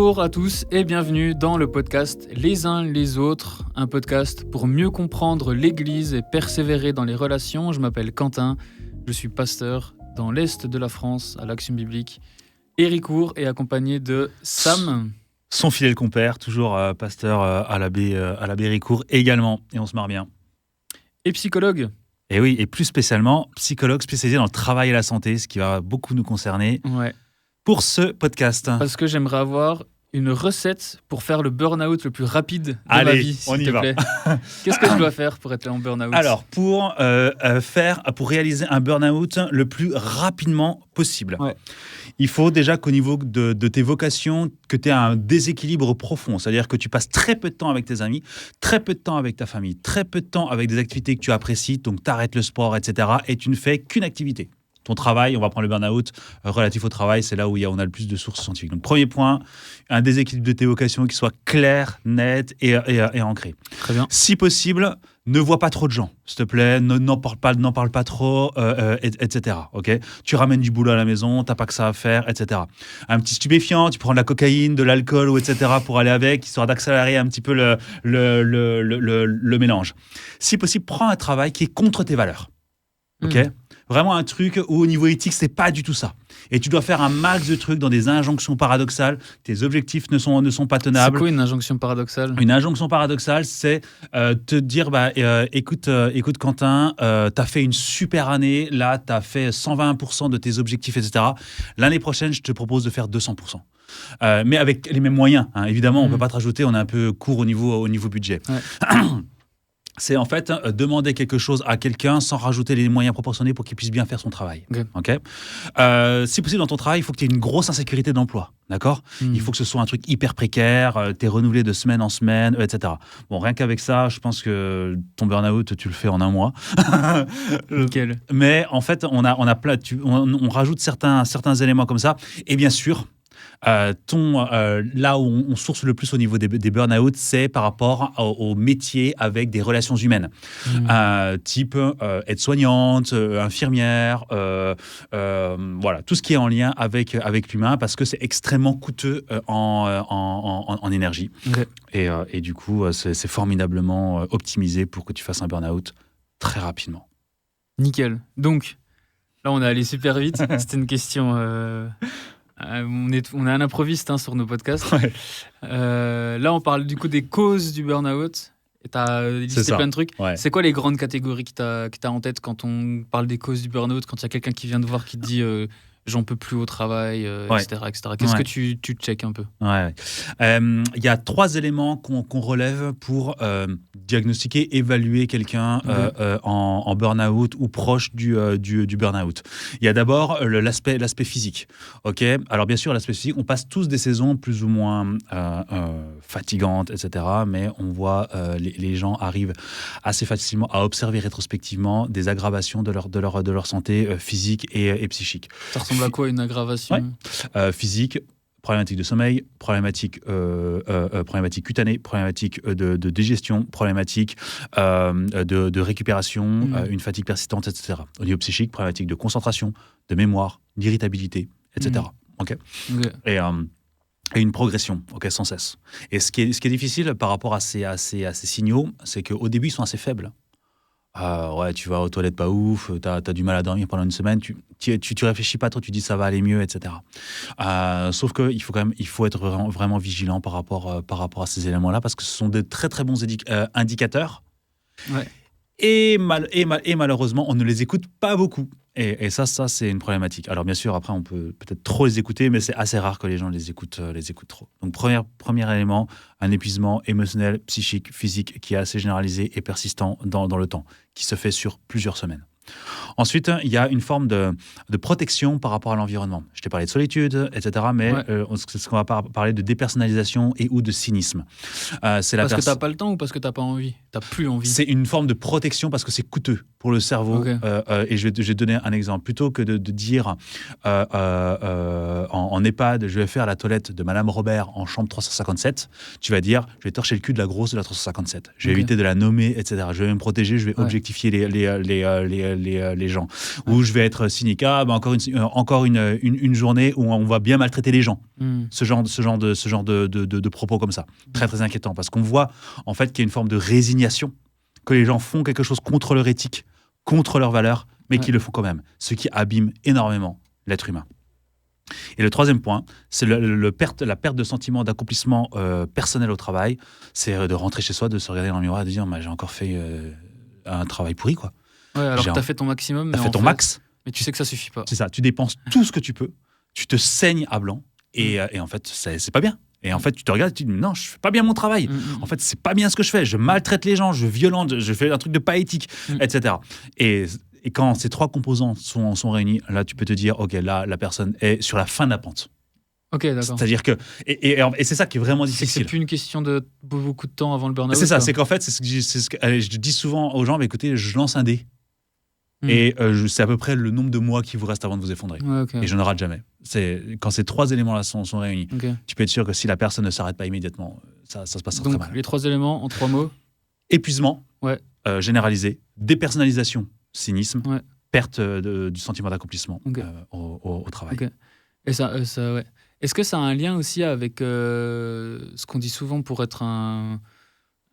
Bonjour à tous et bienvenue dans le podcast Les uns les autres, un podcast pour mieux comprendre l'Église et persévérer dans les relations. Je m'appelle Quentin, je suis pasteur dans l'Est de la France à l'Action Biblique. Héricourt est accompagné de Sam. Son fidèle compère, toujours pasteur à l'abbé Héricourt également, et on se marre bien. Et psychologue. Et oui, et plus spécialement, psychologue spécialisé dans le travail et la santé, ce qui va beaucoup nous concerner pour ce podcast. Parce que j'aimerais avoir une recette pour faire le burn-out le plus rapide de Allez, ma vie, s'il te plaît. Qu'est-ce que je dois faire pour être en burn-out ? Alors, pour réaliser un burn-out le plus rapidement possible, il faut déjà qu'au niveau de tes vocations, que tu aies un déséquilibre profond. C'est-à-dire que tu passes très peu de temps avec tes amis, très peu de temps avec ta famille, très peu de temps avec des activités que tu apprécies, donc tu arrêtes le sport, etc. et tu ne fais qu'une activité. Ton travail, on va prendre le burn-out relatif au travail, c'est là où on a le plus de sources scientifiques. Donc, premier point, un déséquilibre de tes vocations qui soit clair, net et ancré. Très bien. Si possible, ne vois pas trop de gens, s'il te plaît, n'en parle pas trop, etc. Okay, tu ramènes du boulot à la maison, t'as pas que ça à faire, etc. Un petit stupéfiant, tu prends de la cocaïne, de l'alcool, etc. pour aller avec, histoire d'accélérer un petit peu le mélange. Si possible, prends un travail qui est contre tes valeurs. Ok. Vraiment un truc où au niveau éthique, c'est pas du tout ça. Et tu dois faire un max de trucs dans des injonctions paradoxales. Tes objectifs ne sont pas tenables. C'est quoi une injonction paradoxale ? Une injonction paradoxale, c'est te dire, écoute Quentin, t'as fait une super année, là, t'as fait 120% de tes objectifs, etc. L'année prochaine, je te propose de faire 200%. Mais avec les mêmes moyens, hein. Évidemment, on peut pas te rajouter, on est un peu court au niveau budget. Ouais. C'est en fait demander quelque chose à quelqu'un sans rajouter les moyens proportionnés pour qu'il puisse bien faire son travail. Okay. Si possible, dans ton travail, il faut que tu aies une grosse insécurité d'emploi. D'accord ? Il faut que ce soit un truc hyper précaire, tu es renouvelé de semaine en semaine, etc. Bon, rien qu'avec ça, je pense que ton burn-out, tu le fais en un mois. Nickel. Mais en fait, on rajoute certains éléments comme ça. Et bien sûr, là où on source le plus au niveau des burn-out, c'est par rapport au métier avec des relations humaines, type aide-soignante, infirmière, voilà, tout ce qui est en lien avec l'humain, parce que c'est extrêmement coûteux en énergie. Et du coup, c'est formidablement optimisé pour que tu fasses un burn-out très rapidement. Nickel. Donc, là, on est allé super vite. C'était une question... on est un improviste sur nos podcasts. Ouais. Là, on parle du coup des causes du burn-out. Et tu as listé plein de trucs. Ouais. C'est quoi les grandes catégories que tu as en tête quand on parle des causes du burn-out, quand il y a quelqu'un qui vient te voir qui te dit j'en peux plus au travail, etc. Qu'est-ce que tu checkes un peu ? Il y a 3 éléments qu'on relève pour diagnostiquer, évaluer quelqu'un en burn-out ou proche du burn-out. Il y a d'abord l'aspect physique. Okay. Alors bien sûr, l'aspect physique, on passe tous des saisons plus ou moins fatigantes, etc. Mais on voit les gens arrivent assez facilement à observer rétrospectivement des aggravations de leur santé physique et psychique. Ça ressemble à quoi une aggravation ? Physique, problématique de sommeil, problématique cutanée, problématique de digestion, problématique de récupération, une fatigue persistante, etc. Au niveau psychique, problématique de concentration, de mémoire, d'irritabilité, etc. Et une progression, sans cesse. Et ce qui est difficile par rapport à ces signaux, c'est qu'au début, ils sont assez faibles. Tu vas aux toilettes pas ouf, t'as du mal à dormir pendant une semaine, tu réfléchis pas trop, tu dis ça va aller mieux, etc. Sauf qu'il faut être vraiment vigilant par rapport à ces éléments-là, parce que ce sont de très très bons indicateurs. Ouais. Et malheureusement, on ne les écoute pas beaucoup. Et ça, c'est une problématique. Alors bien sûr, après, on peut peut-être trop les écouter, mais c'est assez rare que les gens les écoutent trop. Donc premier élément, un épuisement émotionnel, psychique, physique qui est assez généralisé et persistant dans le temps, qui se fait sur plusieurs semaines. Ensuite, il y a une forme de protection par rapport à l'environnement. Je t'ai parlé de solitude, etc. Mais c'est ce qu'on va parler de dépersonnalisation et ou de cynisme. Parce que tu n'as pas le temps ou parce que tu n'as pas envie ? Tu n'as plus envie ? C'est une forme de protection parce que c'est coûteux pour le cerveau. Et je vais donner un exemple. Plutôt que de dire en EHPAD, je vais faire la toilette de Madame Robert en chambre 357, tu vas dire, je vais torcher le cul de la grosse de la 357. Je vais éviter de la nommer, etc. Je vais me protéger, je vais objectifier les les gens. Ou je vais être cynique, encore une journée où on va bien maltraiter les gens. Ce genre de propos comme ça. Très, très inquiétant. Parce qu'on voit, en fait, qu'il y a une forme de résignation, que les gens font quelque chose contre leur éthique, contre leurs valeurs, mais qu'ils le font quand même. Ce qui abîme énormément l'être humain. Et le troisième point, c'est la perte de sentiment d'accomplissement personnel au travail. C'est de rentrer chez soi, de se regarder dans le miroir et de dire j'ai encore fait un travail pourri, quoi. Ouais, alors que tu as fait ton maximum. Tu as fait ton max. Mais tu sais que ça suffit pas. C'est ça, tu dépenses tout ce que tu peux, tu te saignes à blanc et en fait, c'est pas bien. Et en fait, tu te regardes et tu te dis non, je fais pas bien mon travail. En fait, c'est pas bien ce que je fais. Je maltraite les gens, je violente, je fais un truc de pas éthique, etc. Et quand ces trois composants sont réunis, là, tu peux te dire, OK, là, la personne est sur la fin de la pente. OK, d'accord. C'est-à-dire que... Et c'est ça qui est vraiment difficile. C'est plus une question de beaucoup de temps avant le burn-out. C'est ça, c'est qu'en fait, c'est ce que je dis souvent aux gens, mais écoutez, je lance un dé. Et c'est à peu près le nombre de mois qui vous reste avant de vous effondrer. Ouais, okay. Et je ne rate jamais. Quand ces trois éléments-là sont réunis, tu peux être sûr que si la personne ne s'arrête pas immédiatement, ça se passe très mal. Donc, les trois éléments, en 3 mots. Épuisement, généralisé, dépersonnalisation, cynisme, perte du sentiment d'accomplissement au travail. Okay. Et ça, ouais. Est-ce que ça a un lien aussi avec ce qu'on dit souvent pour être un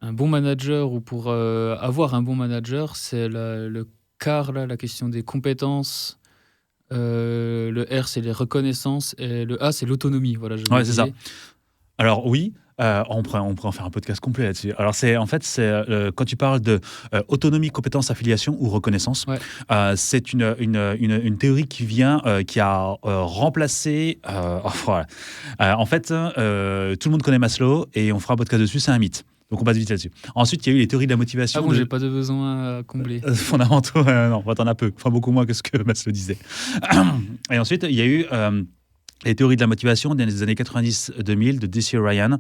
bon manager ou pour avoir un bon manager, c'est le CAR, là, la question des compétences, le R, c'est les reconnaissances, et le A, c'est l'autonomie. Voilà, c'est ça. Alors oui, on pourrait en faire un podcast complet là-dessus. Alors c'est quand tu parles de autonomie, compétence, affiliation ou reconnaissance, c'est une théorie qui a remplacé. En fait, tout le monde connaît Maslow et on fera un podcast dessus. C'est un mythe. Donc on passe vite là-dessus. Ensuite, il y a eu les théories de la motivation. Ah bon, j'ai pas de besoin à combler. Fondamentaux, non, t'en as peu. Enfin, beaucoup moins que ce que Maslow disait. Et ensuite, il y a eu les théories de la motivation des années 90-2000 de D.C. Ryan,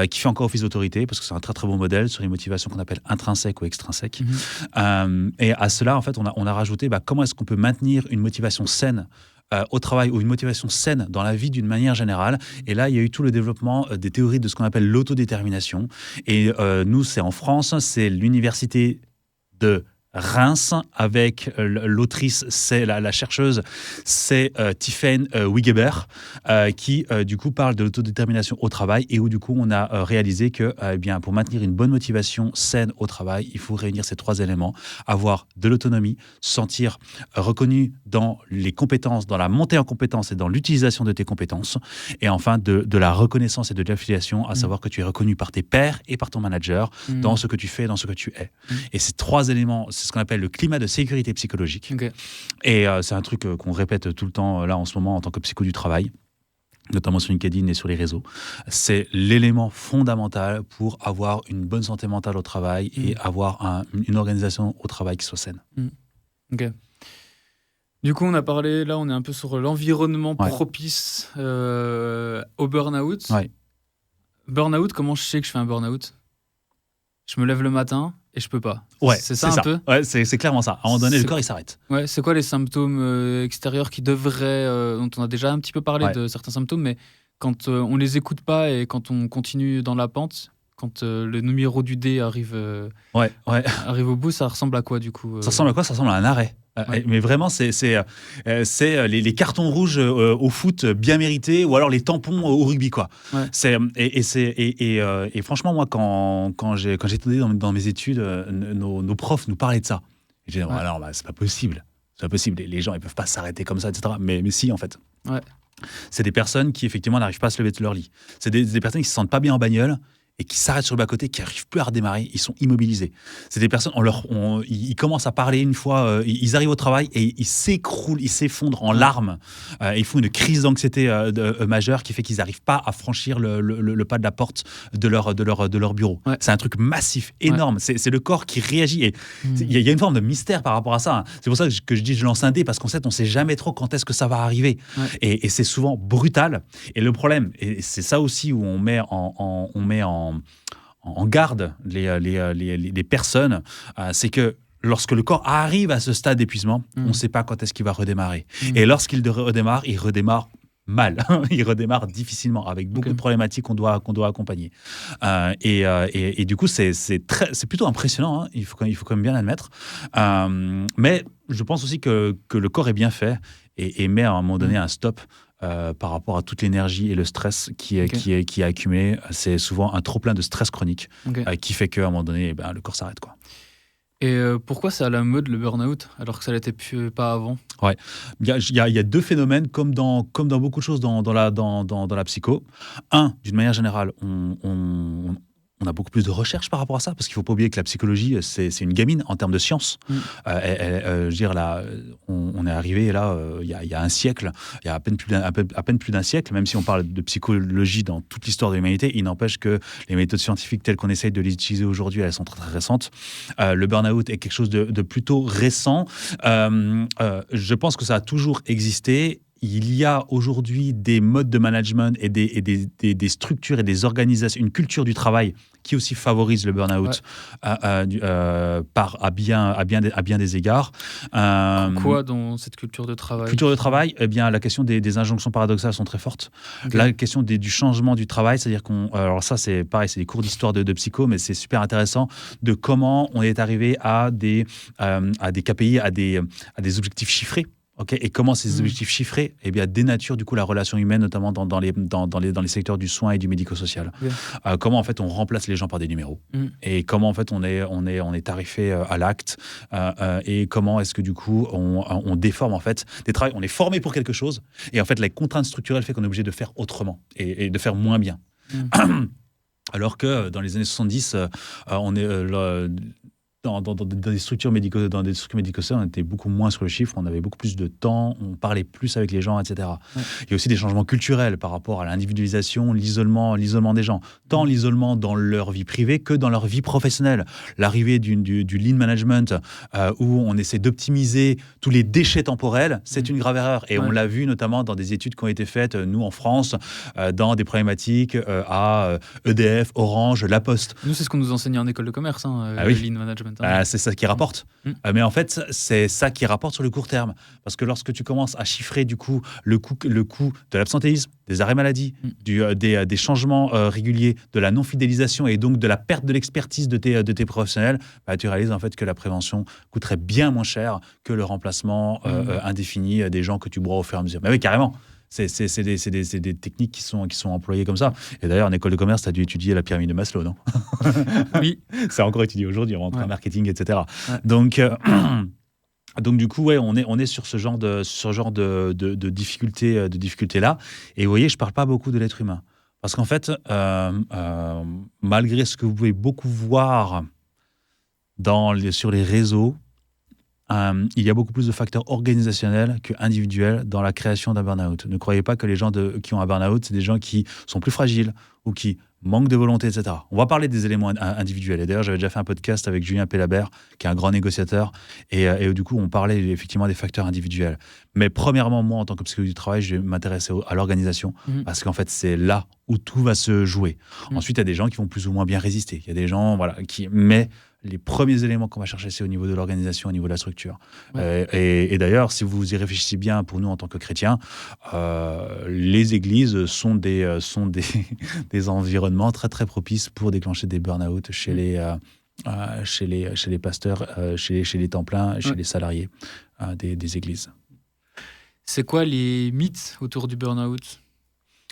qui fait encore office d'autorité, parce que c'est un très très bon modèle sur les motivations qu'on appelle intrinsèques ou extrinsèques. Et à cela, en fait, on a rajouté comment est-ce qu'on peut maintenir une motivation saine au travail ou une motivation saine dans la vie d'une manière générale. Et là, il y a eu tout le développement des théories de ce qu'on appelle l'autodétermination. Et nous, c'est en France, c'est l'université de Reims, avec l'autrice, c'est la chercheuse, c'est Tiffaine Wigeber, qui du coup parle de l'autodétermination au travail et où du coup on a réalisé que pour maintenir une bonne motivation saine au travail, il faut réunir ces trois éléments, avoir de l'autonomie, se sentir reconnu dans les compétences, dans la montée en compétences et dans l'utilisation de tes compétences, et enfin de la reconnaissance et de l'affiliation, à savoir que tu es reconnu par tes pairs et par ton manager dans ce que tu fais, dans ce que tu es. Et ces trois éléments, c'est ce qu'on appelle le climat de sécurité psychologique. Et c'est un truc qu'on répète tout le temps là en ce moment en tant que psycho du travail, notamment sur LinkedIn et sur les réseaux. C'est l'élément fondamental pour avoir une bonne santé mentale au travail et avoir une organisation au travail qui soit saine. Ok. Du coup, on a parlé, là on est un peu sur l'environnement propice au burn-out. Burn-out, comment je sais que je fais un burn-out ? Je me lève le matin et je peux pas. C'est ça un peu ? Ouais, c'est clairement ça. À un moment donné, le corps, il s'arrête. Ouais, c'est quoi les symptômes extérieurs qui devraient... dont on a déjà un petit peu parlé de certains symptômes, mais quand on les écoute pas et quand on continue dans la pente, quand le numéro du dé arrive au bout, ça ressemble à quoi du coup Ça ressemble à quoi ? Ça ressemble à un arrêt. Mais vraiment, c'est les cartons rouges au foot bien mérités, ou alors les tampons au rugby, quoi. Et franchement, moi, quand j'étais dans mes études, nos profs nous parlaient de ça. Et j'ai dit, alors, c'est pas possible. C'est pas possible. Les gens, ils peuvent pas s'arrêter comme ça, etc. Mais si, en fait. C'est des personnes qui, effectivement, n'arrivent pas à se lever de leur lit. C'est des personnes qui se sentent pas bien en bagnole et qui s'arrêtent sur le bas-côté, qui n'arrivent plus à redémarrer, ils sont immobilisés. C'est des personnes, ils commencent à parler une fois, ils arrivent au travail et ils s'écroulent, ils s'effondrent en larmes. Ils font une crise d'anxiété majeure qui fait qu'ils n'arrivent pas à franchir le pas de la porte de leur bureau. C'est un truc massif, énorme. C'est le corps qui réagit. Et il y a une forme de mystère par rapport à ça. C'est pour ça que je dis je lance un dé, parce qu'en fait, on ne sait jamais trop quand est-ce que ça va arriver. Et c'est souvent brutal. Et le problème, et c'est ça aussi où on met en garde les personnes, c'est que lorsque le corps arrive à ce stade d'épuisement, on ne sait pas quand est-ce qu'il va redémarrer. Et lorsqu'il redémarre, il redémarre mal. Il redémarre difficilement, avec beaucoup de problématiques qu'on doit accompagner. Et du coup, c'est plutôt impressionnant, hein, il faut quand même bien l'admettre. Mais je pense aussi que le corps est bien fait et met à un moment donné un stop par rapport à toute l'énergie et le stress qui est accumulé. C'est souvent un trop-plein de stress chronique qui fait qu'à un moment donné, le corps s'arrête, quoi. Et pourquoi c'est à la mode le burn-out alors que ça l'était pas avant? Ouais, il y a deux phénomènes comme dans beaucoup de choses dans la psycho. Un, d'une manière générale, on a beaucoup plus de recherches par rapport à ça, parce qu'il ne faut pas oublier que la psychologie, c'est une gamine en termes de science. Je veux dire, là, on est arrivé là, il y a un siècle, il y a à peine plus d'un siècle, même si on parle de psychologie dans toute l'histoire de l'humanité, il n'empêche que les méthodes scientifiques telles qu'on essaye de les utiliser aujourd'hui, elles sont très, très récentes. Le burn-out est quelque chose de plutôt récent. Je pense que ça a toujours existé. Il y a aujourd'hui des modes de management et des structures et des organisations, une culture du travail qui aussi favorise le burn-out à bien des égards. Quoi dans cette culture de travail? Culture de travail, eh bien, la question des injonctions paradoxales sont très fortes. La question du changement du travail, c'est-à-dire alors ça, c'est pareil, c'est des cours d'histoire de psycho, mais c'est super intéressant de comment on est arrivé à des KPI, à des objectifs chiffrés. Et comment ces objectifs chiffrés dénaturent du coup la relation humaine, notamment dans les secteurs du soin et du médico-social. Comment en fait on remplace les gens par des numéros et comment en fait on est tarifé à l'acte et comment est-ce que du coup on déforme en fait des travails. On est formé pour quelque chose et en fait la contrainte structurelle fait qu'on est obligé de faire autrement et de faire moins bien. Alors que dans les années 70, on est dans des structures médico-sociales, on était beaucoup moins sur le chiffre, on avait beaucoup plus de temps, on parlait plus avec les gens, etc. Il y a aussi des changements culturels par rapport à l'individualisation, l'isolement des gens. Tant l'isolement dans leur vie privée que dans leur vie professionnelle. L'arrivée du lean management, où on essaie d'optimiser tous les déchets temporels, c'est une grave erreur. Et on l'a vu notamment dans des études qui ont été faites, nous en France, dans des problématiques à EDF, Orange, La Poste. Nous, c'est ce qu'on nous enseignait en école de commerce, le lean management. C'est ça qui rapporte. Mais en fait, c'est ça qui rapporte sur le court terme. Parce que lorsque tu commences à chiffrer du coup le coût de l'absentéisme, des arrêts maladie, des changements réguliers, de la non-fidélisation et donc de la perte de l'expertise de tes professionnels, tu réalises en fait que la prévention coûterait bien moins cher que le remplacement indéfini des gens que tu broies au fur et à mesure. Mais oui, carrément. C'est des techniques qui sont employées comme ça. Et d'ailleurs, en école de commerce, tu as dû étudier la pyramide de Maslow, non? Oui. C'est encore étudié aujourd'hui, on rentre en marketing, etc. Donc du coup, on est sur ce genre de difficultés-là. Et vous voyez, je ne parle pas beaucoup de l'être humain. Parce qu'en fait, malgré ce que vous pouvez beaucoup voir sur les réseaux, il y a beaucoup plus de facteurs organisationnels qu'individuels dans la création d'un burn-out. Ne croyez pas que les gens qui ont un burn-out, c'est des gens qui sont plus fragiles ou qui manquent de volonté, etc. On va parler des éléments individuels. Et d'ailleurs, j'avais déjà fait un podcast avec Julien Pellabert, qui est un grand négociateur. Et du coup, on parlait effectivement des facteurs individuels. Mais premièrement, moi, en tant que psychologue du travail, je vais m'intéresser à l'organisation parce qu'en fait, c'est là où tout va se jouer. Ensuite, il y a des gens qui vont plus ou moins bien résister. Il y a des gens mais les premiers éléments qu'on va chercher, c'est au niveau de l'organisation, au niveau de la structure. Et d'ailleurs, si vous y réfléchissez bien, pour nous, en tant que chrétiens, les églises sont des environnements très, très propices pour déclencher des burn-out chez les pasteurs, chez les temps pleins, chez les salariés des églises. C'est quoi les mythes autour du burn-out ?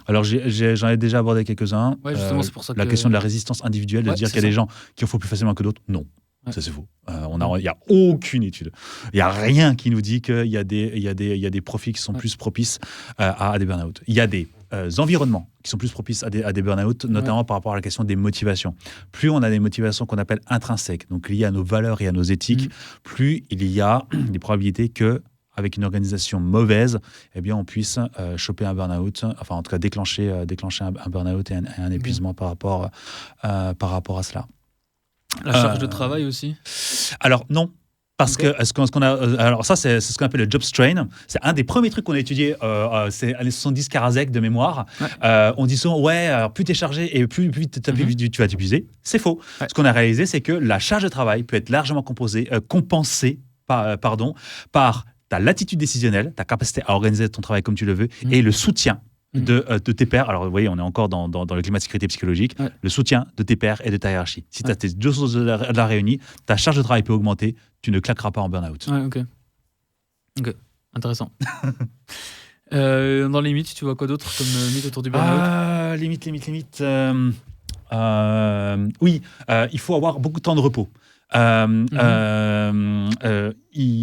Alors, j'en ai déjà abordé quelques-uns. Justement, c'est pour ça que... La question de la résistance individuelle, de dire qu'il y a des gens qui en font plus facilement que d'autres, non. Ça, c'est faux. Il n'y a aucune étude. Il n'y a rien qui nous dit qu'il y a des profils qui sont plus propices à des burn-out. Il y a des environnements qui sont plus propices à des burn-out, notamment par rapport à la question des motivations. Plus on a des motivations qu'on appelle intrinsèques, donc liées à nos valeurs et à nos éthiques, plus il y a des probabilités que avec une organisation mauvaise, on puisse choper un burn-out, enfin en tout cas déclencher un burn-out et un épuisement par rapport à cela. La charge de travail aussi ? Alors non. Parce que alors ça, c'est ce qu'on appelle le job strain. C'est un des premiers trucs qu'on a étudié, c'est les 70 Karasek de mémoire. On dit souvent, plus tu es chargé et plus tu vas t'épuiser. C'est faux. Ce qu'on a réalisé, c'est que la charge de travail peut être largement compensée par ta latitude décisionnelle, ta capacité à organiser ton travail comme tu le veux, et le soutien de tes pairs. Alors, vous voyez, on est encore dans le climat de sécurité psychologique. Ouais. Le soutien de tes pairs et de ta hiérarchie. Si tu as tes deux choses de la réunie, ta charge de travail peut augmenter, tu ne claqueras pas en burn-out. Ouais, ok. Intéressant. Dans les mythes, tu vois quoi d'autre comme mythe autour du burn-out ? Les mythes. Oui, il faut avoir beaucoup de temps de repos.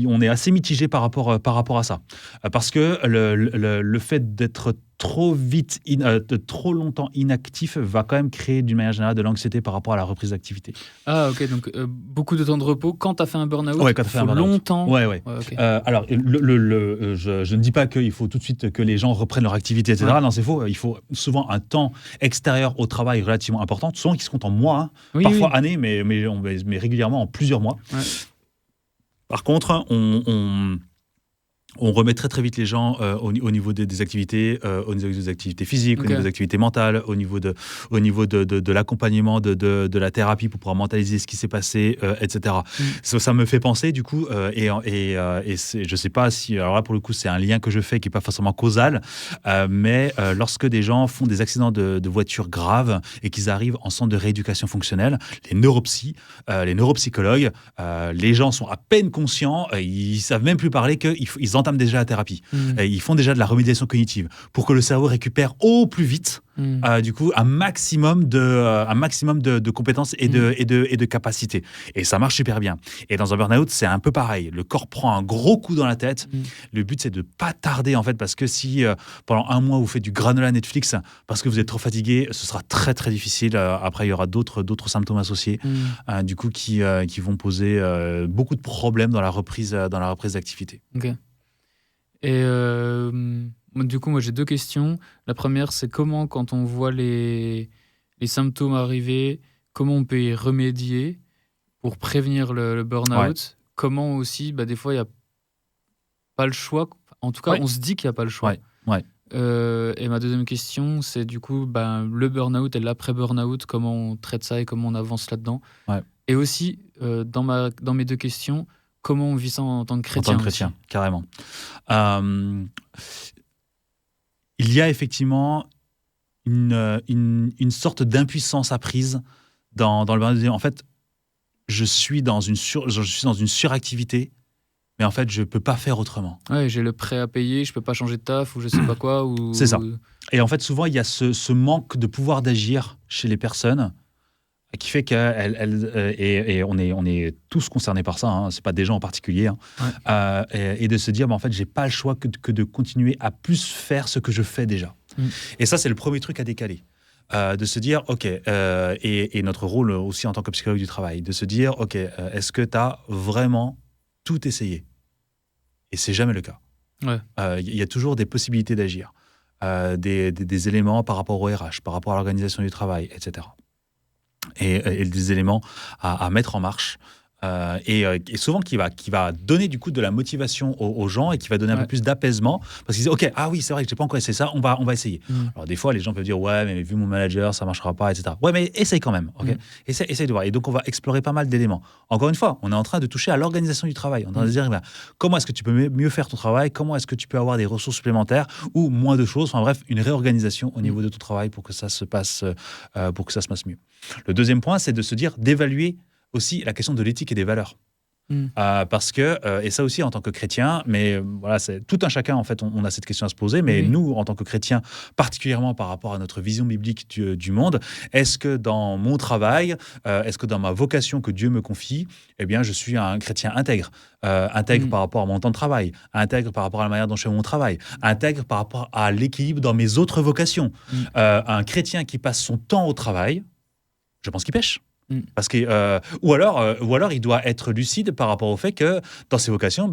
On est assez mitigé par rapport à ça. Parce que le fait d'être trop vite, trop longtemps inactif va quand même créer d'une manière générale de l'anxiété par rapport à la reprise d'activité. Ah ok, donc beaucoup de temps de repos. Quand tu as fait un burn-out, ouais, quand tu as fait un burn-out. Longtemps. Ouais, okay. Alors, je ne dis pas qu'il faut tout de suite que les gens reprennent leur activité, etc. Ouais. Non, c'est faux. Il faut souvent un temps extérieur au travail relativement important, souvent qui se compte en mois, parfois années, mais régulièrement en plusieurs mois. Ouais. Par contre, on remet très très vite les gens au niveau des activités, au niveau des activités physiques, au niveau des activités mentales, au niveau de l'accompagnement, de la thérapie pour pouvoir mentaliser ce qui s'est passé, etc. Ça me fait penser du coup, et je sais pas si, alors là pour le coup c'est un lien que je fais qui est pas forcément causal, mais lorsque des gens font des accidents de voiture graves et qu'ils arrivent en centre de rééducation fonctionnelle, les neuropsychologues, les gens sont à peine conscients, ils savent même plus parler qu'ils entament déjà la thérapie. Ils font déjà de la remédiation cognitive pour que le cerveau récupère au plus vite du coup un maximum de compétences et de capacités. Et ça marche super bien. Et dans un burn-out, c'est un peu pareil. Le corps prend un gros coup dans la tête. Le but, c'est de pas tarder en fait, parce que si pendant un mois vous faites du granola Netflix parce que vous êtes trop fatigué, ce sera très très difficile. Après, il y aura d'autres symptômes associés du coup qui vont poser beaucoup de problèmes dans la reprise d'activité. Ok. Et du coup, moi, j'ai 2 questions. La première, c'est comment, quand on voit les symptômes arriver, comment on peut y remédier pour prévenir le burn-out ? Comment aussi, des fois, il n'y a pas le choix. En tout cas, on se dit qu'il n'y a pas le choix. Et ma deuxième question, c'est du coup, le burn-out et l'après-burn-out, comment on traite ça et comment on avance là-dedans. Et aussi, dans mes 2 questions, comment on vit ça en tant que chrétien ? En tant que chrétien, carrément. Il y a effectivement une sorte d'impuissance apprise dans le burn-out. En fait, je suis dans une suractivité, mais en fait, je ne peux pas faire autrement. Ouais, j'ai le prêt à payer, je ne peux pas changer de taf ou je ne sais pas quoi. C'est ça. Et en fait, souvent, il y a ce manque de pouvoir d'agir chez les personnes qui fait et on est tous concernés par ça, hein, c'est pas des gens en particulier, hein, et de se dire, en fait, j'ai pas le choix que de continuer à plus faire ce que je fais déjà. Et ça, c'est le premier truc à décaler. De se dire, ok, et notre rôle aussi en tant que psychologue du travail, de se dire, ok, est-ce que tu as vraiment tout essayé ? Et c'est jamais le cas. Y a toujours des possibilités d'agir, des éléments par rapport au RH, par rapport à l'organisation du travail, etc. Et des éléments à mettre en marche. Et souvent qui va donner du coup de la motivation aux gens et qui va donner un peu plus d'apaisement parce qu'ils disent ok, ah oui, c'est vrai que j'ai pas encore essayé ça, on va essayer. Alors des fois les gens peuvent dire ouais, mais vu mon manager ça marchera pas, etc. Ouais, mais essaye quand même, ok. Essaye de voir. Et donc on va explorer pas mal d'éléments. Encore une fois, on est en train de toucher à l'organisation du travail. On est en train de dire comment est-ce que tu peux mieux faire ton travail, comment est-ce que tu peux avoir des ressources supplémentaires ou moins de choses, enfin bref, une réorganisation au niveau de ton travail pour que ça se passe mieux. Le deuxième point, c'est de se dire d'évaluer aussi la question de l'éthique et des valeurs. Parce que, et ça aussi en tant que chrétien, mais voilà, c'est tout un chacun en fait, on a cette question à se poser, mais nous en tant que chrétiens, particulièrement par rapport à notre vision biblique du monde, est-ce que dans mon travail, est-ce que dans ma vocation que Dieu me confie, eh bien je suis un chrétien intègre, par rapport à mon temps de travail, intègre par rapport à la manière dont je fais mon travail, intègre par rapport à l'équilibre dans mes autres vocations. Un chrétien qui passe son temps au travail, je pense qu'il pêche. Parce que, ou alors il doit être lucide par rapport au fait que dans ses vocations,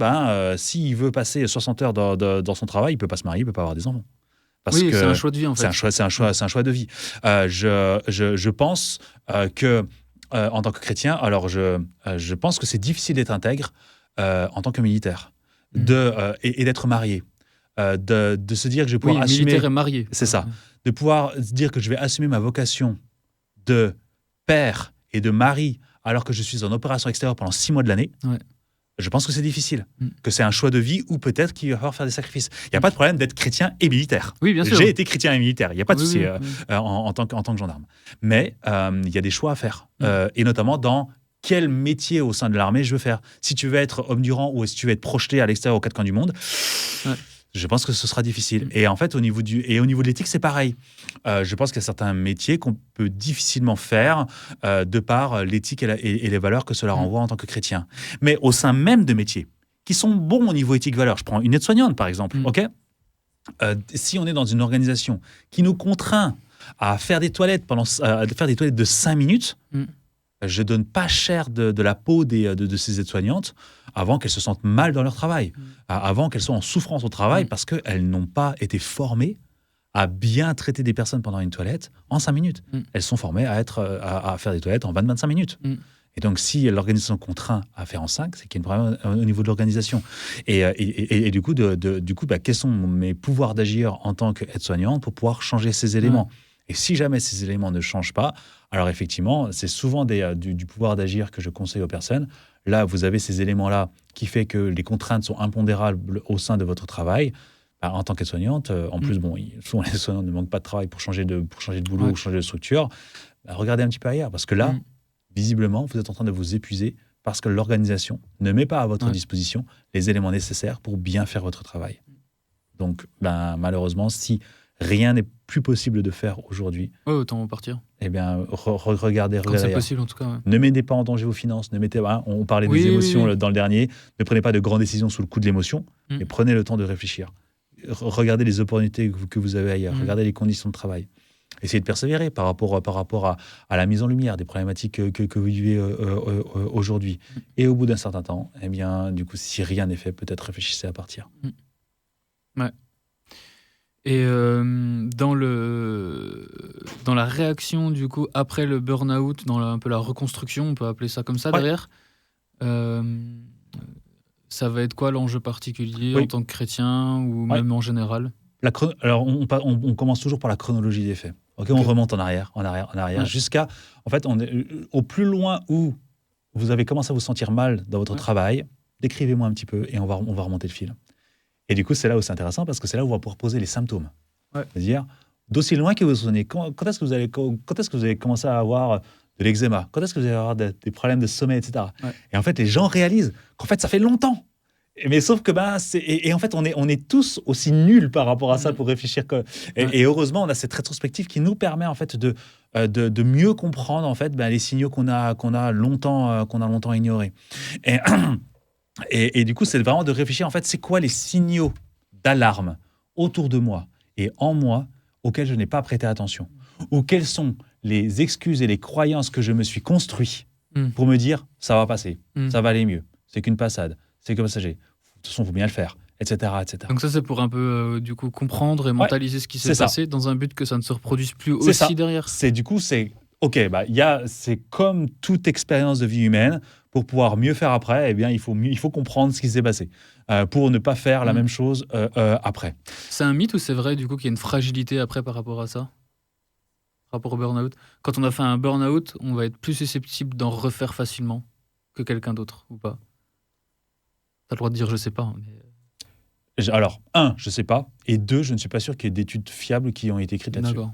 s'il veut passer 60 heures dans son travail, il ne peut pas se marier, il ne peut pas avoir des enfants. Parce que c'est un choix de vie en fait. C'est un choix de vie. Je pense que en tant que chrétien, alors je pense que c'est difficile d'être intègre en tant que militaire et d'être marié. De se dire que je vais pouvoir assumer... militaire et marié. C'est ça. De pouvoir se dire que je vais assumer ma vocation de père et de mari, alors que je suis en opération extérieure pendant 6 mois de l'année, Je pense que c'est difficile, que c'est un choix de vie ou peut-être qu'il va falloir faire des sacrifices. Il n'y a pas de problème d'être chrétien et militaire. Oui, bien sûr. J'ai été chrétien et militaire, il n'y a pas de souci oui. en tant que gendarme. Mais il y a des choix à faire, et notamment dans quel métier au sein de l'armée je veux faire. Si tu veux être homme du rang ou si tu veux être projeté à l'extérieur aux quatre coins du monde, je pense que ce sera difficile. Et en fait, au niveau de l'éthique, c'est pareil. Je pense qu'il y a certains métiers qu'on peut difficilement faire de par l'éthique et les valeurs que cela renvoie en tant que chrétien. Mais au sein même de métiers qui sont bons au niveau éthique-valeurs, je prends une aide-soignante par exemple, ok ? Si on est dans une organisation qui nous contraint à faire des toilettes de 5 minutes, je donne pas cher de la peau de ces aides-soignantes avant qu'elles se sentent mal dans leur travail, avant qu'elles soient en souffrance au travail parce qu'elles n'ont pas été formées à bien traiter des personnes pendant une toilette en 5 minutes. Elles sont formées à faire des toilettes en 20-25 minutes. Et donc, si l'organisation contraint à faire en 5, c'est qu'il y a un problème au niveau de l'organisation. Et du coup, quels sont mes pouvoirs d'agir en tant qu'aide-soignante pour pouvoir changer ces éléments ? Et si jamais ces éléments ne changent pas, alors effectivement, c'est souvent du pouvoir d'agir que je conseille aux personnes. Là, vous avez ces éléments-là qui fait que les contraintes sont impondérables au sein de votre travail. En tant qu'aide-soignante, en plus, souvent les soignants ne manquent pas de travail pour changer de boulot ou changer de structure. Regardez un petit peu ailleurs, parce que là, visiblement, vous êtes en train de vous épuiser parce que l'organisation ne met pas à votre disposition les éléments nécessaires pour bien faire votre travail. Donc, malheureusement, si rien n'est plus possible de faire aujourd'hui. Autant en partir. Eh bien, regardez. Quand c'est possible, en tout cas. Ne mettez pas en danger vos finances. On parlait des émotions dans le dernier. Ne prenez pas de grandes décisions sous le coup de l'émotion, mais prenez le temps de réfléchir. Regardez les opportunités que vous avez ailleurs. Regardez les conditions de travail. Essayez de persévérer par rapport à la mise en lumière des problématiques que vous vivez aujourd'hui. Et au bout d'un certain temps, eh bien, du coup, si rien n'est fait, peut-être réfléchissez à partir. Ouais. Et dans la réaction, du coup, après le burn-out, dans un peu la reconstruction, on peut appeler ça comme ça derrière, ça va être quoi l'enjeu particulier en tant que chrétien ou même en général ? Alors, on commence toujours par la chronologie des faits. On remonte en arrière, jusqu'à... En fait, on est au plus loin où vous avez commencé à vous sentir mal dans votre travail, décrivez-moi un petit peu et on va remonter le fil. Et du coup, c'est là où c'est intéressant parce que c'est là où on va pouvoir poser les symptômes. C'est-à-dire, d'aussi loin que vous sonnez, quand est-ce que vous allez commencer à avoir de l'eczéma ? Quand est-ce que vous allez avoir des problèmes de sommeil, etc. Et en fait, les gens réalisent qu'en fait, ça fait longtemps. Mais sauf que en fait, on est tous aussi nuls par rapport à ça pour réfléchir. Et heureusement, on a cette rétrospective qui nous permet en fait de mieux comprendre en fait les signaux qu'on a longtemps ignorés. Et du coup, c'est vraiment de réfléchir en fait, c'est quoi les signaux d'alarme autour de moi et en moi auxquels je n'ai pas prêté attention, ou quelles sont les excuses et les croyances que je me suis construit pour me dire ça va passer, ça va aller mieux, c'est qu'une passade. C'est que passager. De toute façon, il faut bien le faire, etc. Donc ça, c'est pour un peu, du coup, comprendre et mentaliser ce qui s'est passé dans un but que ça ne se reproduise plus derrière. C'est comme toute expérience de vie humaine. Pour pouvoir mieux faire après, eh bien, il faut comprendre ce qui s'est passé pour ne pas faire la même chose après. C'est un mythe ou c'est vrai, du coup, qu'il y a une fragilité après par rapport à ça ? Par rapport au burn-out ? Quand on a fait un burn-out, on va être plus susceptible d'en refaire facilement que quelqu'un d'autre, ou pas ? T'as le droit de dire je sais pas. Mais... Alors, 1, je sais pas. Et 2, je ne suis pas sûr qu'il y ait d'études fiables qui ont été écrites là-dessus. D'accord.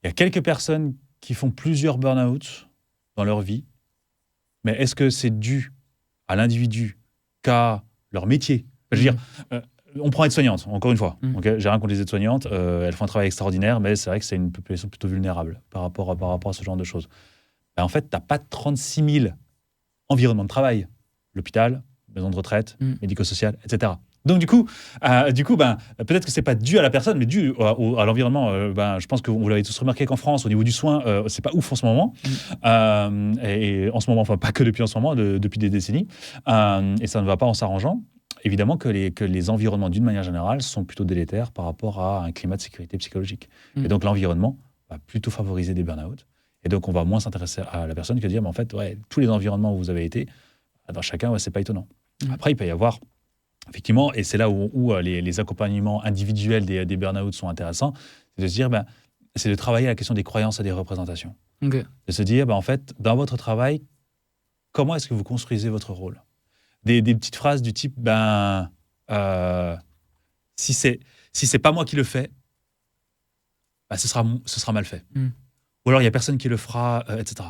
Il y a quelques personnes qui font plusieurs burn-out dans leur vie. Mais est-ce que c'est dû à l'individu qu'à leur métier ? Je veux dire, on prend aide-soignante, encore une fois. J'ai rien contre les aides-soignantes. Elles font un travail extraordinaire, mais c'est vrai que c'est une population plutôt vulnérable par rapport à ce genre de choses. En fait, tu n'as pas 36 000 environnements de travail. L'hôpital, maison de retraite, médico-social, etc. Donc du coup, peut-être que c'est pas dû à la personne, mais dû à l'environnement. Je pense que vous l'avez tous remarqué qu'en France, au niveau du soin, c'est pas ouf en ce moment. Et en ce moment, enfin pas que depuis en ce moment, depuis des décennies. Et ça ne va pas en s'arrangeant. Évidemment que les environnements, d'une manière générale, sont plutôt délétères par rapport à un climat de sécurité psychologique. Et donc l'environnement va plutôt favoriser des burn-out. Et donc on va moins s'intéresser à la personne que dire, mais en fait, tous les environnements où vous avez été, dans chacun, c'est pas étonnant. Après, il peut y avoir, effectivement, et c'est là où les accompagnements individuels des burn-out sont intéressants, c'est de se dire, c'est de travailler la question des croyances et des représentations. De se dire, en fait, dans votre travail, comment est-ce que vous construisez votre rôle ? Des petites phrases du type, si c'est pas moi qui le fais, ce sera mal fait. Ou alors, il n'y a personne qui le fera, etc.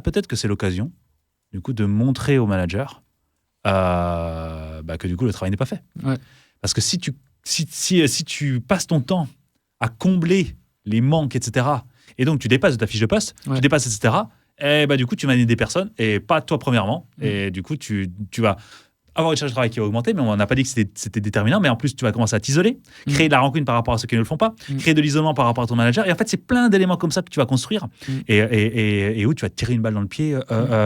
Peut-être que c'est l'occasion, du coup, de montrer au manager que, du coup, le travail n'est pas fait. Ouais. Parce que si tu passes ton temps à combler les manques, etc., et donc tu dépasses de ta fiche de poste, tu dépasses, etc., et du coup, tu manies des personnes, et pas toi premièrement, et du coup, tu vas avoir une charge de travail qui va augmenter, mais on n'a pas dit que c'était déterminant, mais en plus, tu vas commencer à t'isoler, créer de la rancune par rapport à ceux qui ne le font pas, créer de l'isolement par rapport à ton manager, et en fait, c'est plein d'éléments comme ça que tu vas construire, et où tu vas te tirer une balle dans le pied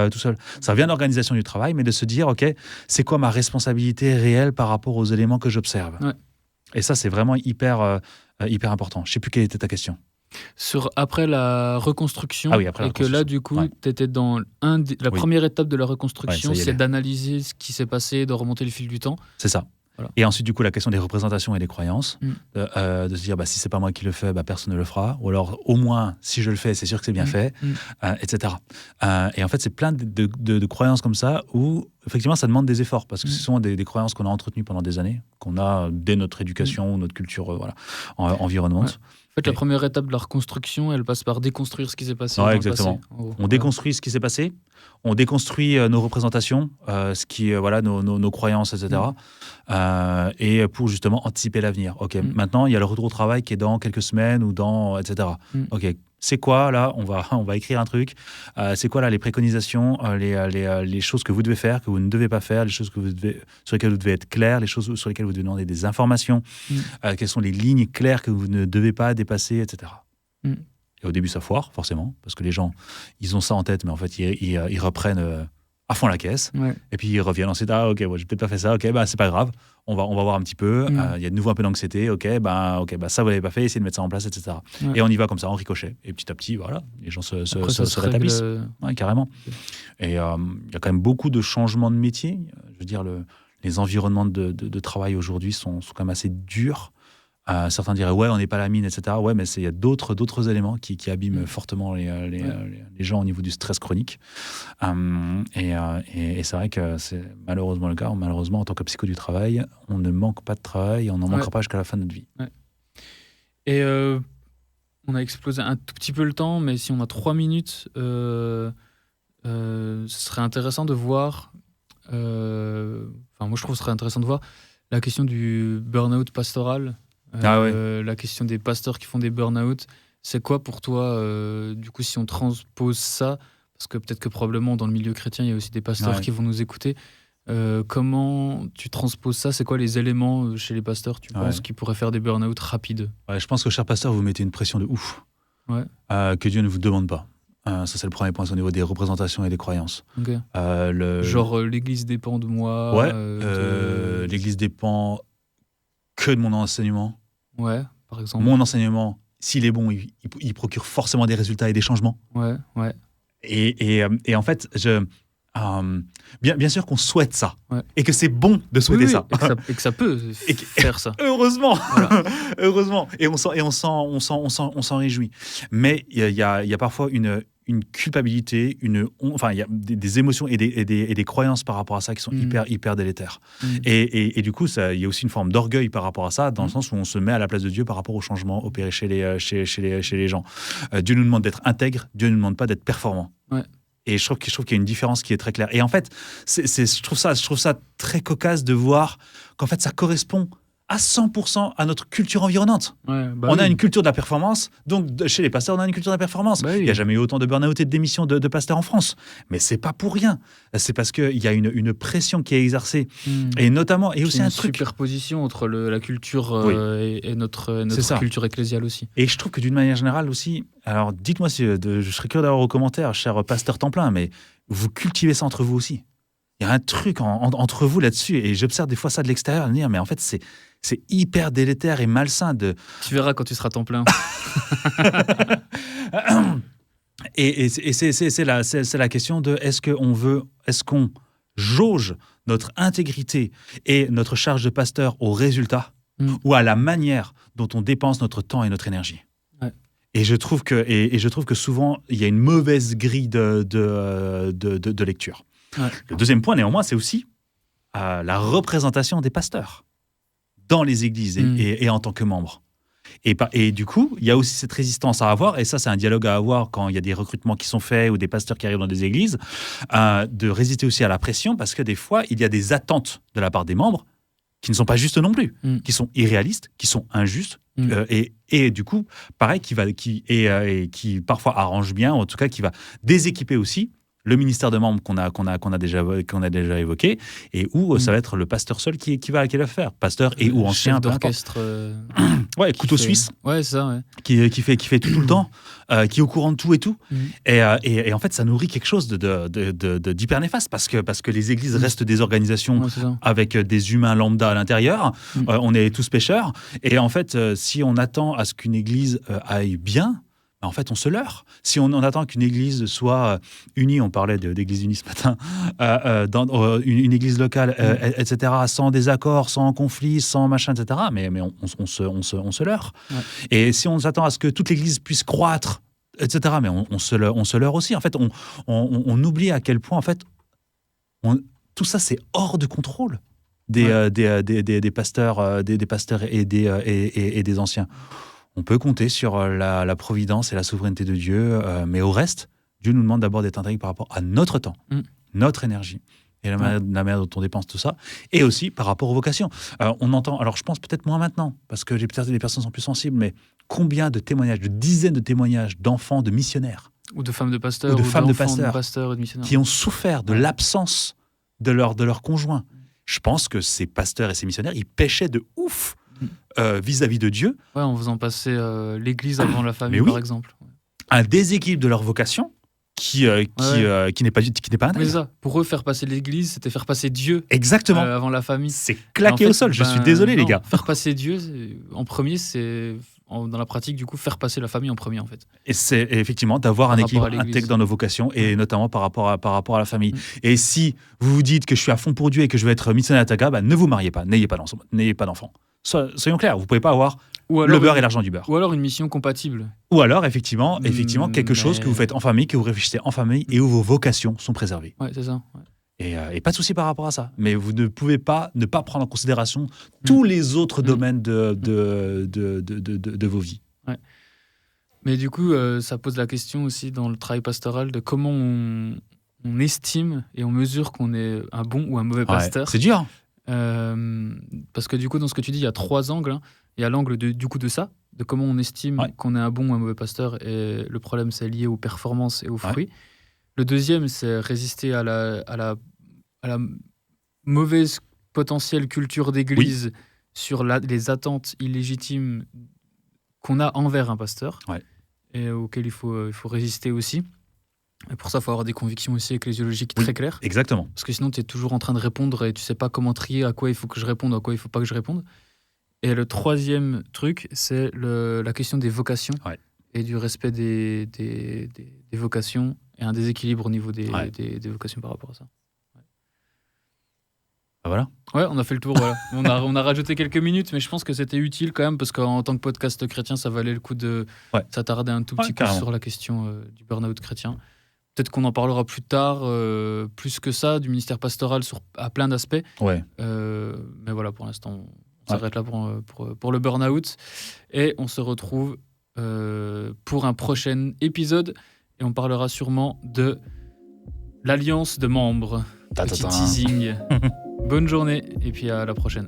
tout seul. Ça vient de l'organisation du travail, mais de se dire, OK, c'est quoi ma responsabilité réelle par rapport aux éléments que j'observe ? Et ça, c'est vraiment hyper important. Je ne sais plus quelle était ta question. Après la reconstruction, que là, du coup, tu étais dans la première étape de la reconstruction, c'est d'analyser ce qui s'est passé, de remonter le fil du temps. C'est ça. Voilà. Et ensuite, du coup, la question des représentations et des croyances, de se dire, si c'est pas moi qui le fais, personne ne le fera. Ou alors, au moins, si je le fais, c'est sûr que c'est bien fait, etc. Et en fait, c'est plein de croyances comme ça où, effectivement, ça demande des efforts parce que ce sont des croyances qu'on a entretenues pendant des années, qu'on a dès notre éducation ou notre culture environnante. En fait, la première étape de la reconstruction, elle passe par déconstruire ce qui s'est passé. Exactement. On déconstruit ce qui s'est passé, on déconstruit nos représentations, nos croyances, etc. Et pour justement anticiper l'avenir. Maintenant, il y a le retour au travail qui est dans quelques semaines ou dans, etc. C'est quoi, là, on va écrire un truc. C'est quoi, là, les préconisations, les choses que vous devez faire, que vous ne devez pas faire, les choses sur lesquelles vous devez être clair, les choses sur lesquelles vous devez demander des informations, quelles sont les lignes claires que vous ne devez pas dépasser, etc. Et au début, ça foire, forcément, parce que les gens, ils ont ça en tête, mais en fait, ils reprennent à fond la caisse, et puis ils reviennent ensuite, j'ai peut-être pas fait ça, c'est pas grave, on va voir un petit peu, il y a de nouveau un peu d'anxiété, ça vous l'avez pas fait, essayez de mettre ça en place, etc. Et on y va comme ça, en ricochet, et petit à petit, voilà, les gens se rétablissent. Carrément. Et il y a quand même beaucoup de changements de métier, je veux dire, les environnements de travail aujourd'hui sont quand même assez durs. Certains diraient on n'est pas la mine, etc. Mais il y a d'autres éléments qui abîment fortement les gens au niveau du stress chronique. Et c'est vrai que c'est malheureusement le cas. Malheureusement, en tant que psycho du travail, on ne manque pas de travail et on n'en manquera pas jusqu'à la fin de notre vie. Et on a explosé un tout petit peu le temps, mais si on a 3 minutes, ce serait intéressant de voir. Moi, je trouve que ce serait intéressant de voir la question du burn-out pastoral. La question des pasteurs qui font des burn-out, c'est quoi pour toi, du coup, si on transpose ça, parce que peut-être que probablement dans le milieu chrétien, il y a aussi des pasteurs qui vont nous écouter, comment tu transposes ça ? C'est quoi les éléments chez les pasteurs, tu penses, qui pourraient faire des burn-out rapides ? Je pense que, cher pasteur, vous mettez une pression de ouf que Dieu ne vous demande pas. Ça, c'est le premier point, au niveau des représentations et des croyances. Genre, l'Église dépend de moi. L'Église dépend que de mon enseignement. Par exemple. Mon enseignement, s'il est bon, il procure forcément des résultats et des changements. Et en fait, bien sûr qu'on souhaite ça. Et que c'est bon de souhaiter ça. Et que ça peut faire ça. Heureusement. Heureusement. Et on s'en réjouit. Mais il y a parfois une culpabilité, il y a des émotions et des croyances par rapport à ça qui sont hyper délétères. Et du coup, il y a aussi une forme d'orgueil par rapport à ça, dans le sens où on se met à la place de Dieu par rapport au changement opéré chez les gens. Dieu nous demande d'être intègre, Dieu ne nous demande pas d'être performant. Et je trouve qu'il y a une différence qui est très claire. Et en fait, je trouve ça très cocasse de voir qu'en fait, ça correspond à 100% à notre culture environnante. On a une culture de la performance, donc chez les pasteurs, on a une culture de la performance. Il n'y a jamais eu autant de burn-out et de démissions de pasteurs en France. Mais c'est pas pour rien. C'est parce qu'il y a une pression qui est exercée. Et notamment, et aussi un truc... superposition entre la culture et notre culture ecclésiale aussi. Et je trouve que d'une manière générale aussi, alors dites-moi si je serais curieux d'avoir vos commentaires, cher pasteur temps plein, mais vous cultivez ça entre vous aussi. Il y a un truc entre vous là-dessus, et j'observe des fois ça de l'extérieur, dire, mais en fait, c'est hyper délétère et malsain de... Tu verras quand tu seras temps plein. et c'est la question de est-ce qu'on jauge notre intégrité et notre charge de pasteur au résultat ou à la manière dont on dépense notre temps et notre énergie. Et je trouve que souvent, il y a une mauvaise grille de lecture. Ouais. Le deuxième point, néanmoins, c'est aussi la représentation des pasteurs dans les églises et en tant que membres. Et du coup, il y a aussi cette résistance à avoir, et ça, c'est un dialogue à avoir quand il y a des recrutements qui sont faits ou des pasteurs qui arrivent dans des églises, de résister aussi à la pression, parce que des fois, il y a des attentes de la part des membres qui ne sont pas justes non plus, qui sont irréalistes, qui sont injustes, et du coup, pareil, qui parfois arrange bien, ou en tout cas qui va déséquiper aussi le ministère de membres qu'on a déjà évoqué, et où ça va être le pasteur seul qui va le faire. Pasteur et ou ancien. Chef d'orchestre. Ouais, couteau suisse. Ouais, c'est ça, ouais. Qui fait tout le temps, qui est au courant de tout et tout. Et en fait, ça nourrit quelque chose d'hyper néfaste, parce que les églises restent des organisations avec des humains lambda à l'intérieur. On est tous pécheurs. Et en fait, si on attend à ce qu'une église aille bien, en fait, on se leurre. Si on attend qu'une église soit unie, on parlait d'église unie ce matin, dans une église locale, etc., sans désaccord, sans conflit, sans machin, etc., mais on se leurre. Ouais. Et si on s'attend à ce que toute l'église puisse croître, etc., mais on se leurre aussi. En fait, on oublie à quel point, en fait, tout ça, c'est hors de contrôle des pasteurs, des pasteurs et des anciens. On peut compter sur la providence et la souveraineté de Dieu, mais au reste, Dieu nous demande d'abord d'être intègre par rapport à notre temps, notre énergie, et la manière dont on dépense tout ça, et aussi par rapport aux vocations. On entend, alors je pense peut-être moins maintenant, parce que les personnes sont plus sensibles, mais combien de témoignages, de dizaines de témoignages d'enfants, de missionnaires, ou de femmes de pasteurs, ou de pasteurs, et de missionnaires, qui ont souffert de l'absence de leur conjoint. Je pense que ces pasteurs et ces missionnaires, ils péchaient de ouf vis-à-vis de Dieu. Ouais, en faisant passer l'église avant la famille, par exemple. Un déséquilibre de leur vocation qui n'est pas intègre. Mais ça, pour eux, faire passer l'église, c'était faire passer Dieu. Exactement. Avant la famille. C'est claqué au sol, je suis désolé, les gars. Faire passer Dieu, en premier, c'est... dans la pratique, du coup, faire passer la famille en premier, en fait. Et c'est effectivement d'avoir un équilibre intègre dans nos vocations, et notamment par rapport à la famille. Et si vous vous dites que je suis à fond pour Dieu et que je veux être missionnaire à Taga, ne vous mariez pas, n'ayez pas d'enfants. Soyons clairs, vous ne pouvez pas avoir le beurre et l'argent du beurre. Ou alors une mission compatible. Ou alors, effectivement quelque chose que vous faites en famille, que vous réfléchissez en famille, et où vos vocations sont préservées. Ouais, c'est ça. Ouais. Et pas de souci par rapport à ça. Mais vous ne pouvez pas ne pas prendre en considération tous les autres domaines de vos vies. Ouais. Mais du coup, ça pose la question aussi dans le travail pastoral de comment on estime et on mesure qu'on est un bon ou un mauvais pasteur. C'est dur. Parce que du coup, dans ce que tu dis, il y a 3 angles. Il y a l'angle de ça, de comment on estime qu'on est un bon ou un mauvais pasteur, et le problème, c'est lié aux performances et aux fruits. Le deuxième, c'est résister à la mauvaise potentielle culture d'église sur les attentes illégitimes qu'on a envers un pasteur, et auxquelles il faut résister aussi. Et pour ça, il faut avoir des convictions aussi ecclésiologiques très claires. Exactement. Parce que sinon, tu es toujours en train de répondre et tu ne sais pas comment trier à quoi il faut que je réponde, à quoi il ne faut pas que je réponde. Et le troisième truc, c'est la question des vocations et du respect des vocations, et un déséquilibre au niveau des vocations par rapport à ça. Voilà. Ouais, on a fait le tour. Voilà. on a rajouté quelques minutes, mais je pense que c'était utile quand même, parce qu'en tant que podcast chrétien, ça valait le coup de s'attarder un tout petit peu sur la question du burn-out chrétien. Peut-être qu'on en parlera plus tard, plus que ça, du ministère pastoral à plein d'aspects. Mais voilà, pour l'instant, on s'arrête là pour le burn-out. Et on se retrouve pour un prochain épisode. Et on parlera sûrement de l'alliance de membres. Petit teasing. Bonne journée et puis à la prochaine.